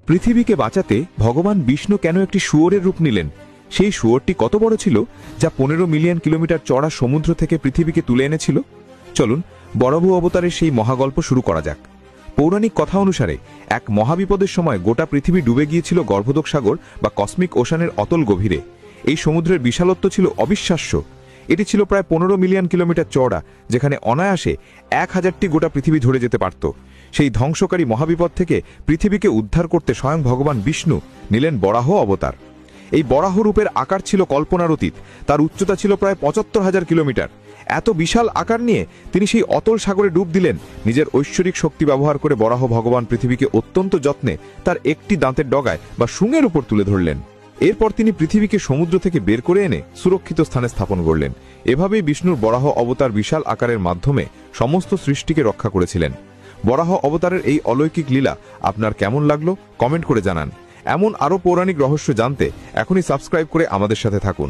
পৃথিবীকে বাঁচাতে ভগবান বিষ্ণু কেন একটি শুয়োরের রূপ নিলেন? সেই শুয়োরটি কত বড় ছিল যা 15 মিলিয়ন কিলোমিটার চড়া সমুদ্র থেকে পৃথিবীকে তুলে এনেছিল? চলুন বরাহ অবতারের সেই মহাগল্প শুরু করা যাক। পৌরাণিক কথা অনুসারে এক মহাবিপদের সময় গোটা পৃথিবী ডুবে গিয়েছিল গর্ভোদক সাগর বা কসমিক ওশানের অতল গভীরে। এই সমুদ্রের বিশালত্ব ছিল অবিশ্বাস্য। এটি ছিল প্রায় 15 মিলিয়ন কিলোমিটার চওড়া, যেখানে অনায়াসে 1000টি গোটা পৃথিবী ধরে যেতে পারত। সেই ধ্বংসকারী মহাবিপদ থেকে পৃথিবীকে উদ্ধার করতে স্বয়ং ভগবান বিষ্ণু নিলেন বরাহ অবতার। এই বরাহ রূপের আকার ছিল কল্পনার অতীত। তার উচ্চতা ছিল প্রায় 75,000 কিলোমিটার। এত বিশাল আকার নিয়ে তিনি সেই অতল সাগরে ডুব দিলেন। নিজের ঐশ্বরিক শক্তি ব্যবহার করে বরাহ ভগবান পৃথিবীকে অত্যন্ত যত্নে তার একটি দাঁতের ডগায় বা শুঙের উপর তুলে ধরলেন। এরপর তিনি পৃথিবীকে সমুদ্র থেকে বের করে এনে সুরক্ষিত স্থানে স্থাপন করলেন। এভাবেই বিষ্ণুর বরাহ অবতার বিশাল আকারের মাধ্যমে সমস্ত সৃষ্টিকে রক্ষা করেছিলেন। বরাহ অবতারের এই অলৌকিক লীলা আপনার কেমন লাগলো কমেন্ট করে জানান। এমন আরও পৌরাণিক রহস্য জানতে এখনই সাবস্ক্রাইব করে আমাদের সাথে থাকুন।